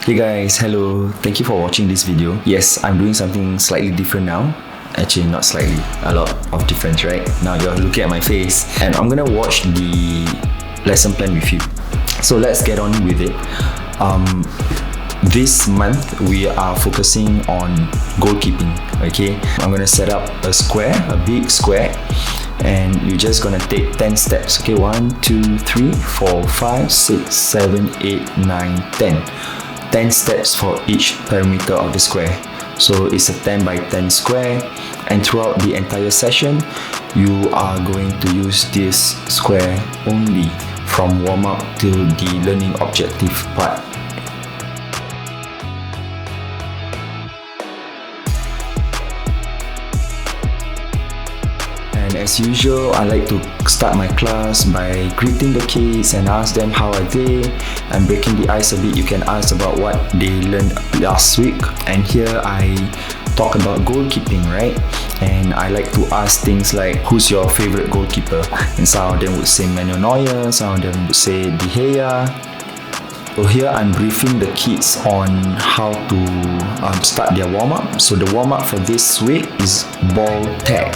Hey guys, hello. Thank you for watching this video. Yes, I'm doing something slightly different now. Actually, not slightly. A lot of difference, right? Now you're looking at my face and I'm gonna watch the lesson plan with you. So let's get on with it. This month we are focusing on goalkeeping, okay? I'm gonna set up a square, a big square, and you're just gonna take 10 steps, okay? 1, 2, 3, 4, 5, 6, 7, 8, 9, 10. 10 steps for each perimeter of the square. So it's a 10 by 10 square, and throughout the entire session you are going to use this square only from warm-up till the learning objective part. And as usual, I like to start my class by greeting the kids and ask them how are they, and breaking the ice a bit. You can ask about what they learned last week, and here I talk about goalkeeping, right? And I like to ask things like, who's your favorite goalkeeper? And some of them would say Manuel Neuer, some of them would say De Gea. So here I'm briefing the kids on how to start their warm-up. So the warm-up for this week is ball tag.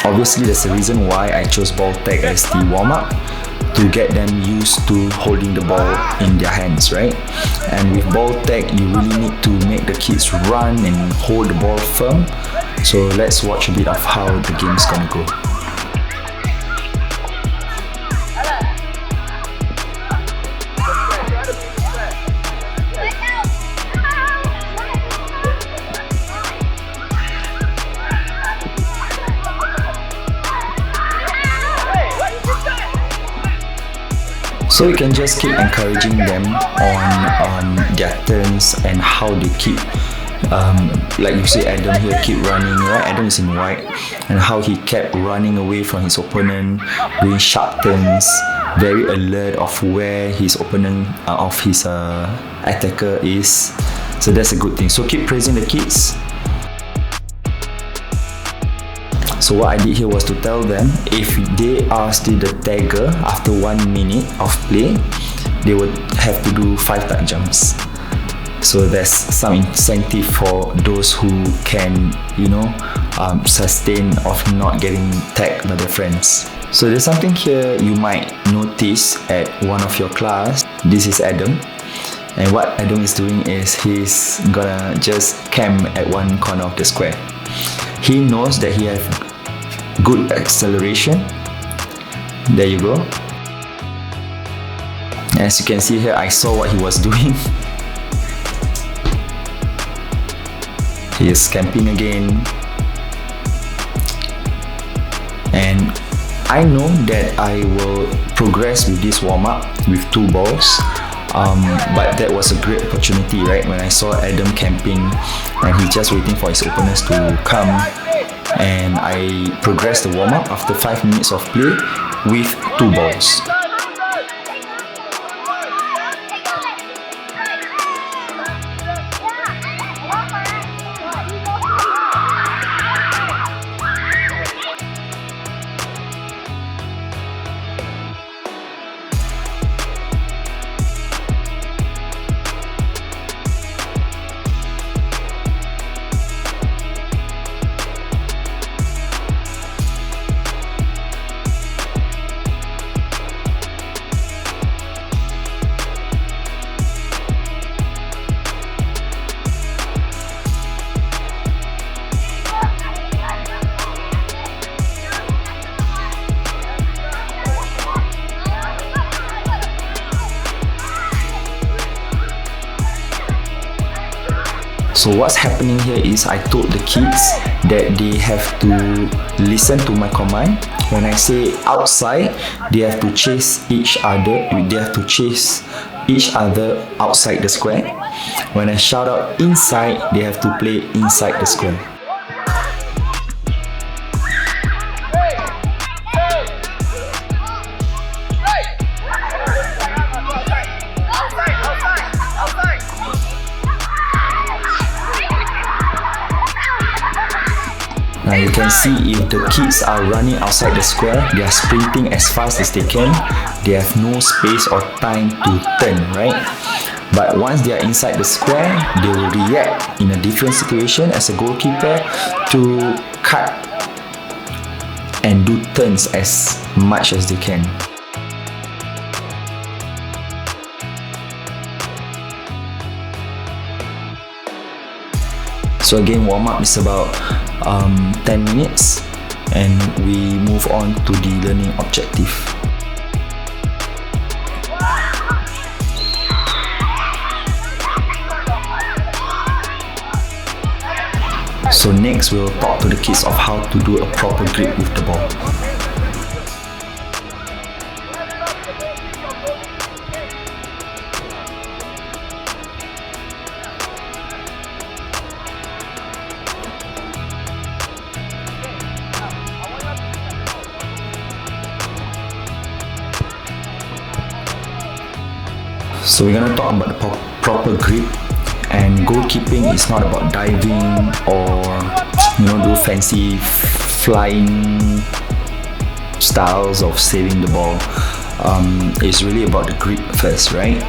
Obviously, there's a reason why I chose ball tag as the warm-up, to get them used to holding the ball in their hands, right? And with ball tag, you really need to make the kids run and hold the ball firm. So let's watch a bit of how the game's gonna go. So you can just keep encouraging them on their turns and how they keep, like you see Adam here keep running, right? Adam is in white, and how he kept running away from his opponent, doing sharp turns, very alert of where his opponent, of his attacker is. So that's a good thing. So keep praising the kids. So what I did here was to tell them, if they are still the tagger after 1 minute of play, they would have to do 5 tag jumps. So there's some incentive for those who can, sustain of not getting tagged by their friends. So there's something here you might notice at one of your class. This is Adam. And what Adam is doing is he's gonna just camp at one corner of the square. He knows that he has good acceleration. There you go. As you can see here, I saw what he was doing. He is camping again. And I know that I will progress with this warm-up with 2 balls. But that was a great opportunity, right? When I saw Adam camping and he's just waiting for his opponents to come, and I progressed the warm-up after 5 minutes of play with 2 balls. So what's happening here is I told the kids that they have to listen to my command. When I say outside, they have to chase each other. They have to chase each other outside the square. When I shout out inside, they have to play inside the square. Now you can see if the kids are running outside the square, they are sprinting as fast as they can. They have no space or time to turn, right? But once they are inside the square, they will react in a different situation as a goalkeeper to cut and do turns as much as they can. So again, warm-up is about 10 minutes and we move on to the learning objective. So next we'll talk to the kids of how to do a proper grip with the ball. So we're gonna talk about the proper grip, and goalkeeping is not about diving or do fancy flying styles of saving the ball. It's really about the grip first, right?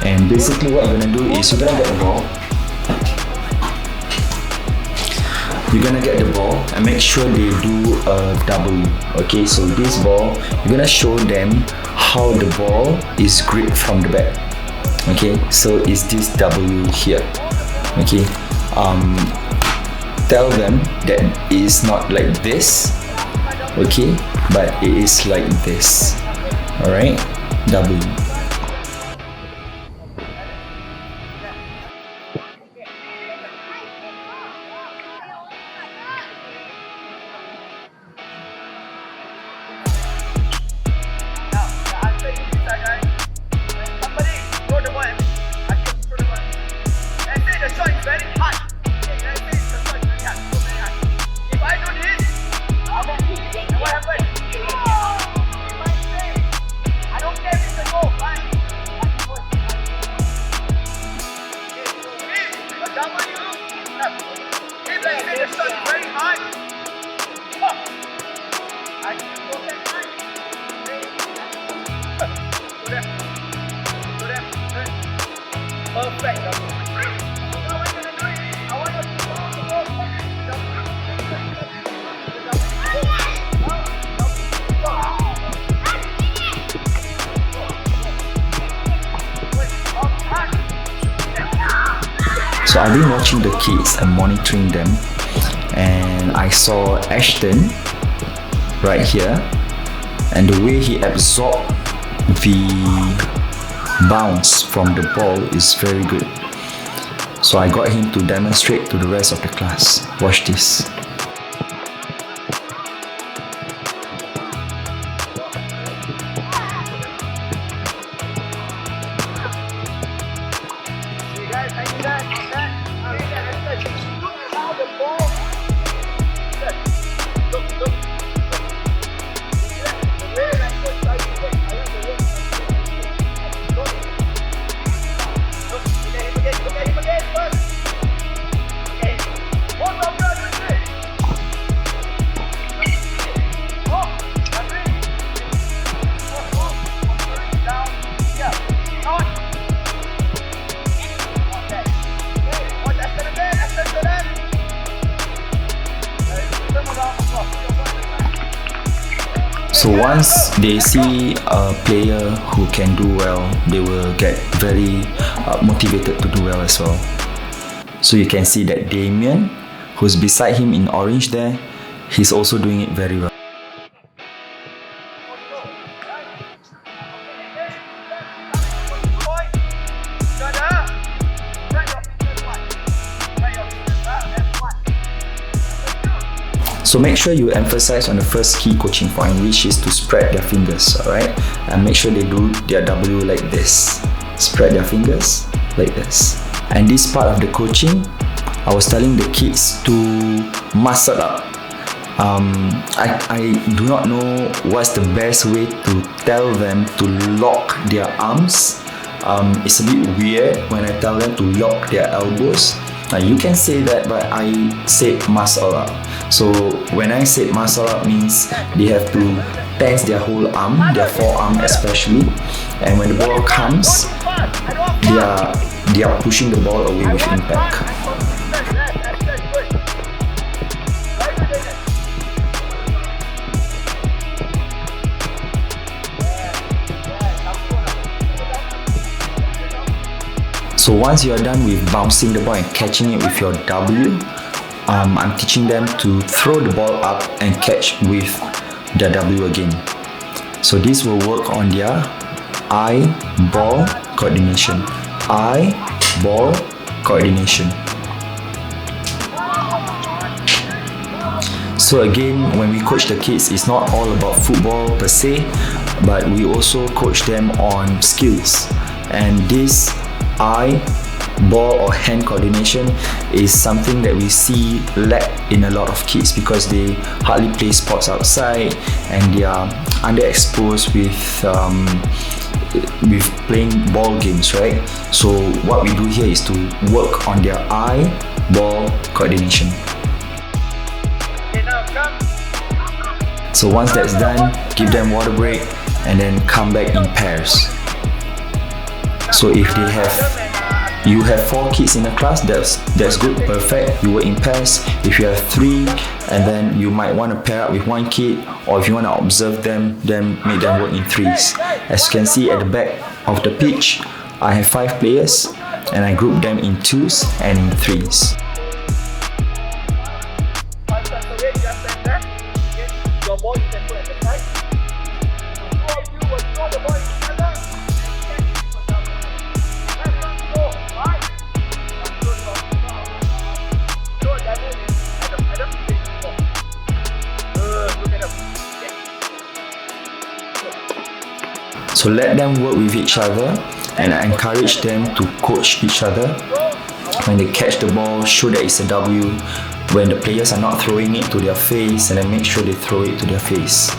And basically what you're gonna do is you're gonna get the ball. You're gonna get the ball and make sure they do a W. Okay, so this ball, you're gonna show them how the ball is gripped from the back. Okay, so it's this W here. Okay, tell them that it is not like this, okay, but it is like this. All right, W. So I've been watching the kids and monitoring them, and I saw Ashton right here, and the way he absorbed the bounce from the ball is very good. So I got him to demonstrate to the rest of the class. Watch this. So once they see a player who can do well, they will get very motivated to do well as well. So you can see that Damien, who's beside him in orange there, he's also doing it very well. So make sure you emphasize on the first key coaching point, which is to spread their fingers, alright? And make sure they do their W like this. Spread their fingers like this. And this part of the coaching, I was telling the kids to muscle up. I do not know what's the best way to tell them to lock their arms. It's a bit weird when I tell them to lock their elbows, You can say that, but I said muscle up. So when I said muscle up means they have to tense their whole arm, their forearm especially, and when the ball comes, they are pushing the ball away with impact. So once you are done with bouncing the ball and catching it with your W, I'm teaching them to throw the ball up and catch with the W again. So this will work on their eye-ball coordination. Eye-ball coordination. So again, when we coach the kids, it's not all about football per se, but we also coach them on skills. And this eye, ball or hand coordination is something that we see lack in a lot of kids because they hardly play sports outside and they are underexposed with playing ball games, right? So what we do here is to work on their eye, ball coordination. So once that's done, give them water break and then come back in pairs. So if you have 4 kids in a class, that's good, perfect. You work in pairs. If you have 3, and then you might want to pair up with 1 kid, or if you want to observe them, then make them work in 3s. As you can see at the back of the pitch, I have 5 players, and I group them in 2s and in 3s. So let them work with each other and I encourage them to coach each other. When they catch the ball, show that it's a W. When the players are not throwing it to their face, and then make sure they throw it to their face.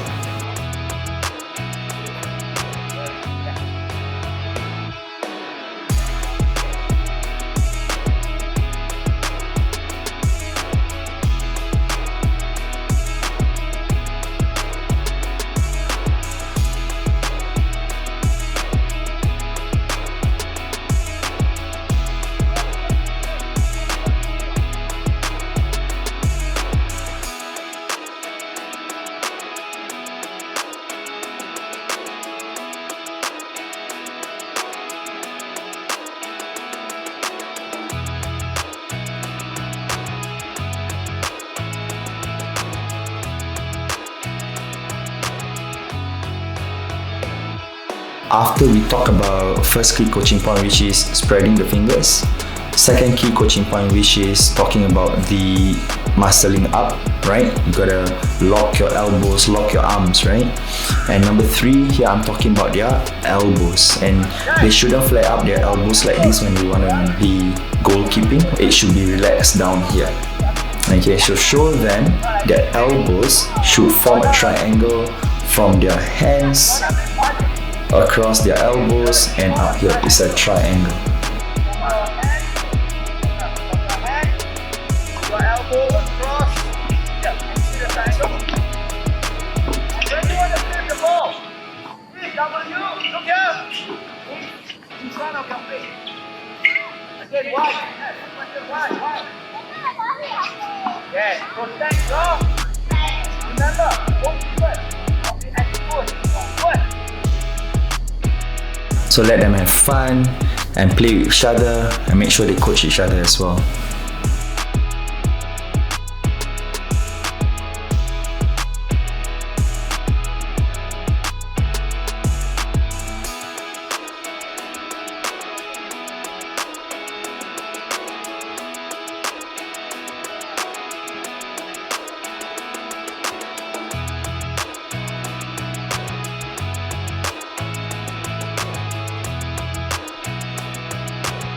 After we talk about first key coaching point, which is spreading the fingers, second key coaching point, which is talking about the muscling up, right? You gotta lock your elbows, lock your arms, right? And number 3, here I'm talking about their elbows, and they shouldn't flare up their elbows like this when they wanna be goalkeeping. It should be relaxed down here. Okay, so show them their elbows should form a triangle from their hands across their elbows, and up here is a triangle. So let them have fun and play with each other and make sure they coach each other as well.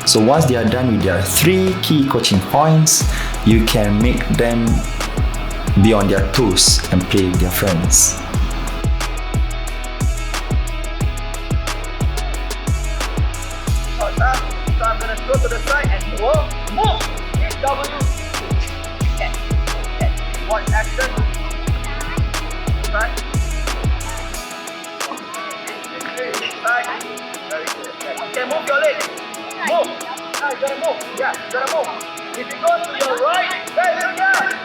So once they are done with their 3 key coaching points, you can make them be on their toes and play with their friends. So I'm going to go to the side and move. If it goes to your right, hey, look at it.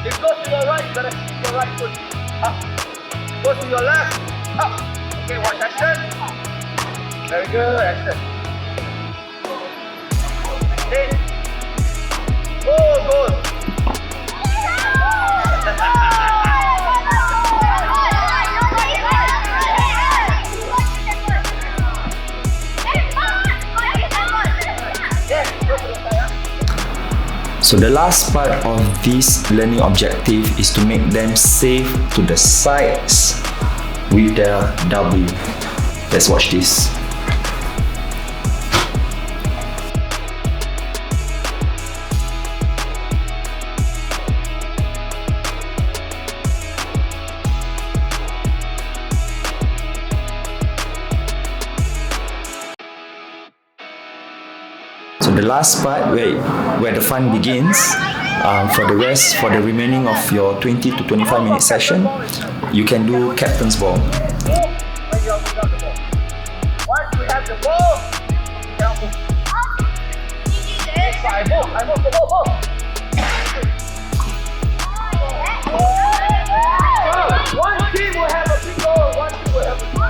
If it goes to your right, you gotta keep your right foot up. If it goes to your left, up. Okay, watch action. Very good, action. Hey. Oh, good. So the last part of this learning objective is to make them safe to the sides with their W. Let's watch this. So the last part where the fun begins, for the remaining of your 20 to 25 minute session, you can do captain's ball. When you are without the ball. Once you have the ball, now move. I move, the ball. One team will have a big goal, one team will have a big goal.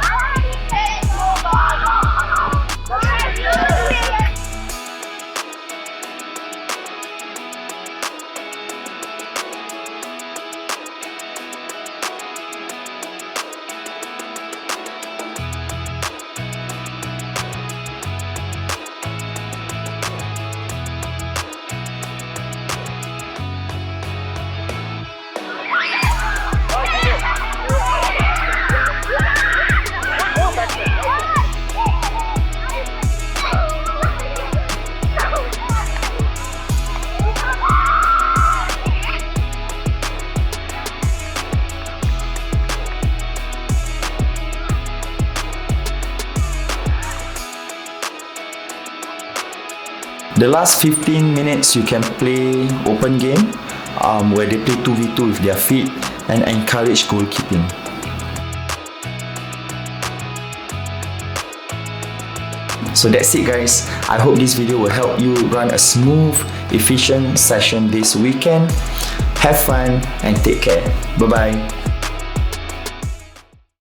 The last 15 minutes you can play open game where they play 2v2 with their feet and encourage goalkeeping. So that's it guys. I hope this video will help you run a smooth, efficient session this weekend. Have fun and take care. Bye bye.